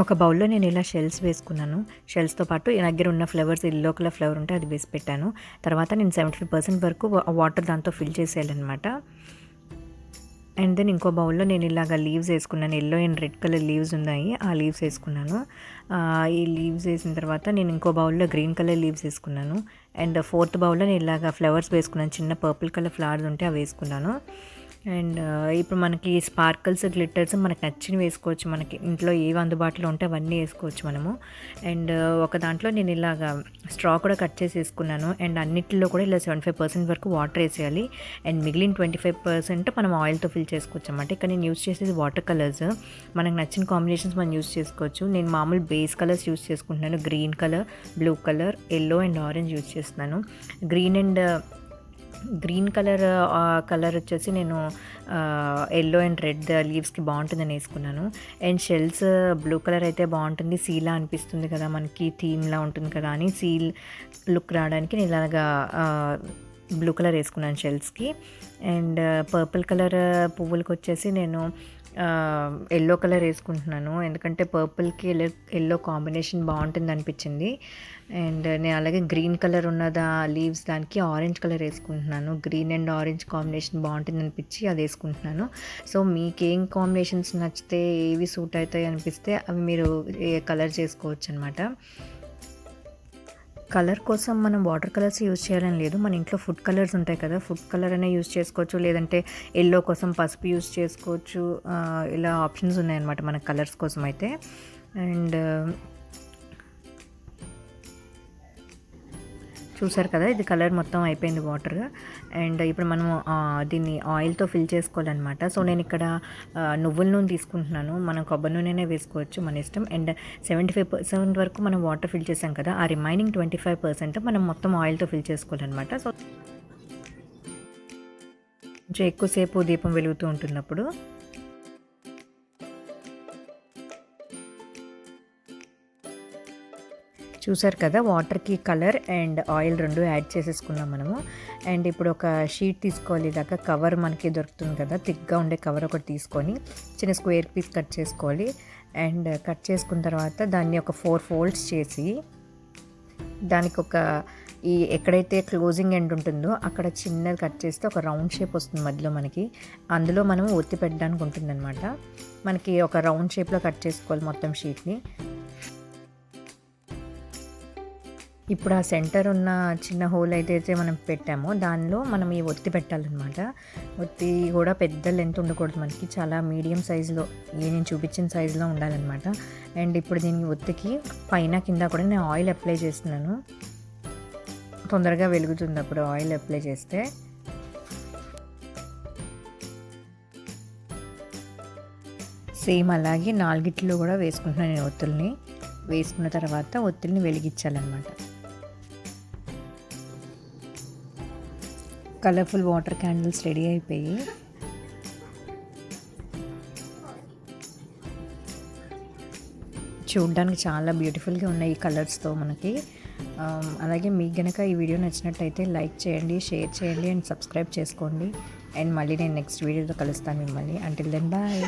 ఒక బౌల్‌లో నేను ఇలా షెల్స్ వేసుకున్నాను. షెల్స్‌తో పాటు నా దగ్గర ఉన్న ఫ్లవర్స్ యెల్లో కలర్ ఫ్లవర్ ఉంటే అది వేసి పెట్టాను. తర్వాత నేను 75% వరకు వాటర్ దాంతో ఫిల్ చేసేయాలన్నమాట. అండ్ దెన్ ఇంకో బౌల్‌లో నేను ఇలాగ లీవ్స్ వేసుకున్నాను. Yellow and red colour leaves ఉన్నాయి. ఆ లీవ్స్ వేసుకున్నాను. ఈ లీవ్స్ వేసిన తర్వాత నేను ఇంకో బౌల్‌లో గ్రీన్ కలర్ లీవ్స్ వేసుకున్నాను. అండ్ ఫోర్త్ బౌల్‌లో నేను ఇలాగ ఫ్లవర్స్ వేసుకున్నాను. చిన్న పర్పుల్ కలర్ ఫ్లవర్స్ ఉంటే అవి వేసుకున్నాను. అండ్ ఇప్పుడు మనకి స్పార్కిల్స్, గ్లిట్టర్స్ మనకు నచ్చినవి వేసుకోవచ్చు. మనకి ఇంట్లో ఏవి అందుబాటులో ఉంటే అవన్నీ వేసుకోవచ్చు మనము. అండ్ ఒక దాంట్లో నేను ఇలాగా స్ట్రా కూడా కట్ చేసి వేసుకున్నాను. అండ్ అన్నిటిలో కూడా ఇలా 75% వరకు వాటర్ వేసేయాలి. అండ్ మిగిలిన 25% మనం ఆయిల్తో ఫిల్ చేసుకోవచ్చు అన్నమాట. ఇక్కడ నేను యూస్ చేసేది వాటర్ కలర్స్. మనకు నచ్చిన కాంబినేషన్స్ మనం యూస్ చేసుకోవచ్చు. నేను మామూలు బేస్ కలర్స్ యూస్ చేసుకుంటున్నాను. Green colour, blue colour, yellow and orange use చేస్తున్నాను. గ్రీన్ కలర్ వచ్చేసి నేను యెల్లో అండ్ రెడ్ లీవ్స్కి బాగుంటుందని వేసుకున్నాను. అండ్ షెల్స్ బ్లూ కలర్ అయితే బాగుంటుంది, సీలా అనిపిస్తుంది కదా, మనకి థీమ్లా ఉంటుంది కదా అని సీల్ లుక్ రావడానికి నేను ఇలాగా బ్లూ కలర్ వేసుకున్నాను షెల్స్కి. అండ్ పర్పుల్ కలర్ పువ్వులకి వచ్చేసి నేను యెల్లో కలర్ వేసుకుంటున్నాను. ఎందుకంటే పర్పుల్కి యెల్లో కాంబినేషన్ బాగుంటుంది అనిపించింది. అండ్ నేను అలాగే గ్రీన్ కలర్ ఉన్న లీవ్స్ దానికి ఆరెంజ్ కలర్ వేసుకుంటున్నాను. గ్రీన్ అండ్ ఆరెంజ్ కాంబినేషన్ బాగుంటుంది అనిపించి అది వేసుకుంటున్నాను. సో మీకేం కాంబినేషన్స్ నచ్చితే, ఏవి సూట్ అవుతాయి అనిపిస్తే అవి మీరు కలర్ చేసుకోవచ్చు అనమాట. కలర్ కోసం మనం వాటర్ కలర్స్ యూజ్ చేయాలని లేదు. మన ఇంట్లో ఫుడ్ కలర్స్ ఉంటాయి కదా, ఫుడ్ కలర్ అయినా యూజ్ చేసుకోవచ్చు. లేదంటే యెల్లో కోసం పసుపు యూజ్ చేసుకోవచ్చు. ఇలా ఆప్షన్స్ ఉన్నాయన్నమాట మన కలర్స్ కోసం అయితే. అండ్ చూసారు కదా, ఇది కలర్ మొత్తం అయిపోయింది వాటర్. అండ్ ఇప్పుడు మనము దీన్ని ఆయిల్తో ఫిల్ చేసుకోవాలన్నమాట. సో నేను ఇక్కడ నువ్వుల నూనె తీసుకుంటున్నాను. మనం కొబ్బరి నూనెనే వేసుకోవచ్చు, మన ఇష్టం. అండ్ 75% వరకు మనం వాటర్ ఫిల్ చేసాం కదా, ఆ రిమైనింగ్ 25% మనం మొత్తం ఆయిల్తో ఫిల్ చేసుకోవాలన్నమాట. సో కొంచెం ఎక్కువసేపు దీపం వెలుగుతూ ఉంటున్నప్పుడు చూసారు కదా, వాటర్కి కలర్ అండ్ ఆయిల్ రెండు యాడ్ చేసేసుకున్నాం మనము. అండ్ ఇప్పుడు ఒక షీట్ తీసుకోవాలి. ఇలాగా కవర్ మనకి దొరుకుతుంది కదా, థిక్గా ఉండే కవర్ ఒకటి తీసుకొని చిన్న స్క్వేర్ పీస్ కట్ చేసుకోవాలి. అండ్ కట్ చేసుకున్న తర్వాత దాన్ని ఒక 4 ఫోల్డ్స్ చేసి దానికి ఎక్కడైతే క్లోజింగ్ ఎండ్ ఉంటుందో అక్కడ చిన్నది కట్ చేస్తే ఒక రౌండ్ షేప్ వస్తుంది మధ్యలో మనకి. అందులో మనం ఒత్తి పెట్టడానికి ఉంటుంది అనమాట. మనకి ఒక రౌండ్ షేప్లో కట్ చేసుకోవాలి మొత్తం షీట్ని. ఇప్పుడు ఆ సెంటర్ ఉన్న చిన్న హోల్ అయితే మనం పెట్టామో దానిలో మనం ఈ ఒత్తి పెట్టాలన్నమాట. ఒత్తి కూడా పెద్ద లెంత్ ఉండకూడదు, మనకి చాలా మీడియం సైజులో, నేను చూపించిన సైజులో ఉండాలన్నమాట. అండ్ ఇప్పుడు దీనికి ఒత్తికి పైన కింద కూడా నేను ఆయిల్ అప్లై చేస్తున్నాను. తొందరగా వెలుగుతుంది అప్పుడు ఆయిల్ అప్లై చేస్తే. సేమ్ అలాగే 4 కూడా వేసుకుంటున్నాను నేను ఒత్తుల్ని. వేసుకున్న తర్వాత ఒత్తుల్ని వెలిగించాలన్నమాట. కలర్ఫుల్ వాటర్ క్యాండిల్స్ రెడీ అయిపోయి చూడడానికి చాలా బ్యూటిఫుల్గా ఉన్నాయి ఈ కలర్స్తో మనకి. అలాగే మీకు కనుక ఈ వీడియో నచ్చినట్టయితే లైక్ చేయండి, షేర్ చేయండి అండ్ సబ్స్క్రైబ్ చేసుకోండి. అండ్ మళ్ళీ నేను నెక్స్ట్ వీడియోతో కలుస్తాను మిమ్మల్ని. Until then bye.